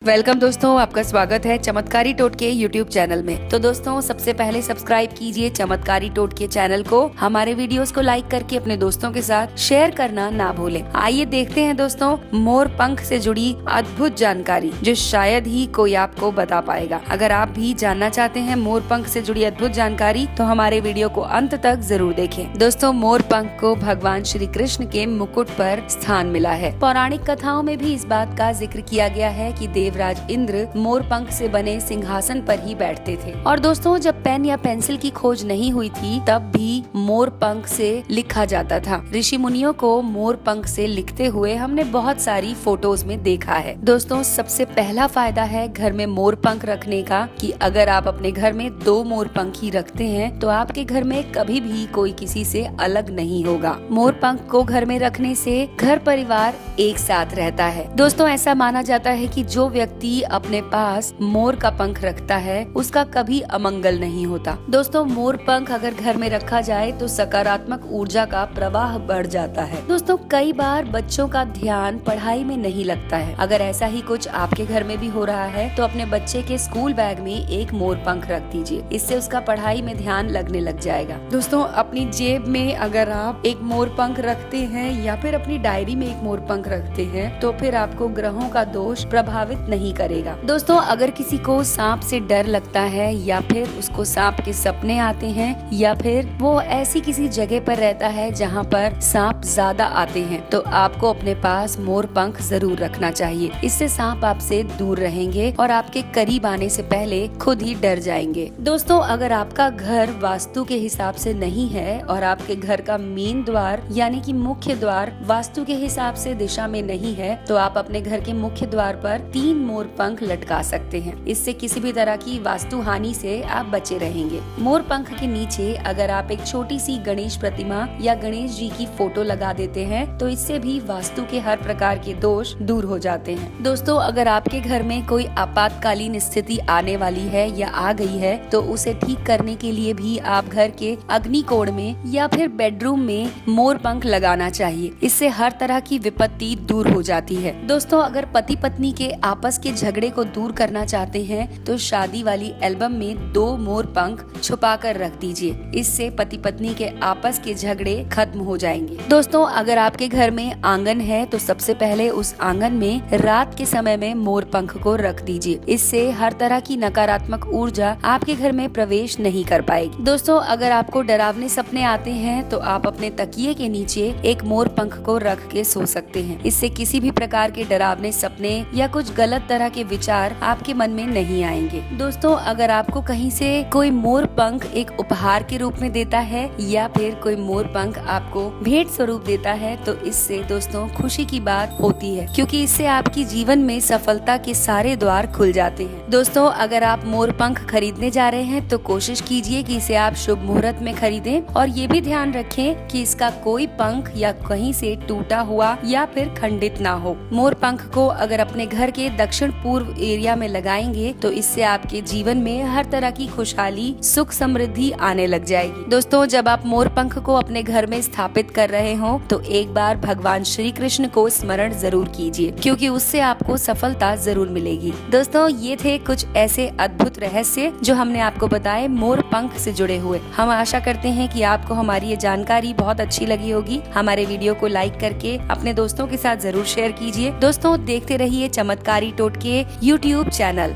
Welcome दोस्तों, आपका स्वागत है चमत्कारी टोटके यूट्यूब चैनल में। तो दोस्तों, सबसे पहले सब्सक्राइब कीजिए चमत्कारी टोटके चैनल को। हमारे वीडियोस को लाइक करके अपने दोस्तों के साथ शेयर करना ना भूलें। आइए देखते हैं दोस्तों मोर पंख से जुड़ी अद्भुत जानकारी जो शायद ही कोई आपको बता पाएगा। अगर आप भी जानना चाहते हैं मोर पंख से जुड़ी अद्भुत जानकारी तो हमारे वीडियो को अंत तक जरूर देखें। दोस्तों, मोर पंख को भगवान श्री कृष्ण के मुकुट पर स्थान मिला है। पौराणिक कथाओं में भी इस बात का जिक्र किया गया है कि देवराज इंद्र मोर पंख से बने सिंहासन पर ही बैठते थे। और दोस्तों, जब पेन या पेंसिल की खोज नहीं हुई थी तब भी मोर पंख से लिखा जाता था। ऋषि मुनियों को मोर पंख से लिखते हुए हमने बहुत सारी फोटोज में देखा है। दोस्तों, सबसे पहला फायदा है घर में मोर पंख रखने का कि अगर आप अपने घर में 2 मोर पंख ही रखते हैं तो आपके घर में कभी भी कोई किसी से अलग नहीं होगा। मोर पंख को घर में रखने से घर परिवार एक साथ रहता है। दोस्तों, ऐसा माना जाता है कि जो व्यक्ति अपने पास मोर का पंख रखता है उसका कभी अमंगल नहीं होता। दोस्तों, मोर पंख अगर घर में रखा जाए तो सकारात्मक ऊर्जा का प्रवाह बढ़ जाता है। दोस्तों, कई बार बच्चों का ध्यान पढ़ाई में नहीं लगता है। अगर ऐसा ही कुछ आपके घर में भी हो रहा है तो अपने बच्चे के स्कूल बैग में एक मोर पंख रख दीजिए। इससे उसका पढ़ाई में ध्यान लगने लग जाएगा। दोस्तों, अपनी जेब में अगर आप एक मोर पंख रखते हैं या फिर अपनी डायरी में एक मोर पंख रखते हैं तो फिर आपको ग्रहों का दोष प्रभावित नहीं करेगा। दोस्तों, अगर किसी को सांप से डर लगता है या फिर उसको सांप के सपने आते हैं या फिर वो ऐसी किसी जगह पर रहता है जहाँ पर सांप ज्यादा आते हैं तो आपको अपने पास मोर पंख जरूर रखना चाहिए। इससे सांप आपसे दूर रहेंगे और आपके करीब आने से पहले खुद ही डर जाएंगे। दोस्तों, अगर आपका घर वास्तु के हिसाब से नहीं है और आपके घर का मेन द्वार यानी कि मुख्य द्वार वास्तु के हिसाब से दिशा में नहीं है तो आप अपने घर के मुख्य द्वार पर 3 मोर पंख लटका सकते हैं। इससे किसी भी तरह की वास्तु हानि से आप बचे रहेंगे। मोर पंख के नीचे अगर आप एक छोटी सी गणेश प्रतिमा या गणेश जी की फोटो लगा देते हैं तो इससे भी वास्तु के हर प्रकार के दोष दूर हो जाते हैं। दोस्तों, अगर आपके घर में कोई आपातकालीन स्थिति आने वाली है या आ गई है तो उसे ठीक करने के लिए भी आप घर के अग्नि कोण में या फिर बेडरूम में मोर पंख लगाना चाहिए। इससे हर तरह की विपत्ति दूर हो जाती है। दोस्तों, अगर पति पत्नी के आपस के झगड़े को दूर करना चाहते हैं तो शादी वाली एल्बम में 2 मोर पंख छुपा कर रख दीजिए। इससे पति पत्नी के आपस के झगड़े खत्म हो जाएंगे। दोस्तों, अगर आपके घर में आंगन है तो सबसे पहले उस आंगन में रात के समय में मोर पंख को रख दीजिए। इससे हर तरह की नकारात्मक ऊर्जा आपके घर में प्रवेश नहीं कर पाएगी। दोस्तों, अगर आपको डरावने सपने आते हैं तो आप अपने तकिए के नीचे एक मोर पंख को रख के सो सकते हैं। इससे किसी भी प्रकार के डरावने सपने या कुछ गलत तरह के विचार आपके मन में नहीं आएंगे। दोस्तों, अगर आपको कहीं से कोई मोर पंख एक उपहार के रूप में देता है या फिर कोई मोर पंख आपको भेंट स्वरूप देता है तो इससे दोस्तों खुशी की बात होती है, क्योंकि इससे आपकी जीवन में सफलता के सारे द्वार खुल जाते हैं। दोस्तों, अगर आप मोर पंख खरीदने जा रहे हैं तो कोशिश कीजिए कि इसे आप शुभ मुहूर्त में खरीदें और ये भी ध्यान रखें कि इसका कोई पंख या कहीं से टूटा हुआ या फिर खंडित ना हो। मोर पंख को अगर अपने घर के दक्षिण पूर्व एरिया में लगाएंगे तो इससे आपके जीवन में हर तरह की खुशहाली सुख समृद्धि आने लग जाएगी। दोस्तों, जब आप मोर पंख को अपने घर में स्थापित कर रहे हो तो एक बार भगवान श्री कृष्ण को स्मरण जरूर कीजिए, क्योंकि उससे आपको सफलता जरूर मिलेगी। दोस्तों, ये थे कुछ ऐसे अद्भुत रहस्य जो हमने आपको बताए मोर पंख से जुड़े हुए। हम आशा करते हैं कि आपको हमारी ये जानकारी बहुत अच्छी लगी होगी। हमारे वीडियो को लाइक करके अपने दोस्तों के साथ जरूर शेयर कीजिए। दोस्तों, देखते रहिए चमत्कारी टोटके यूट्यूब चैनल।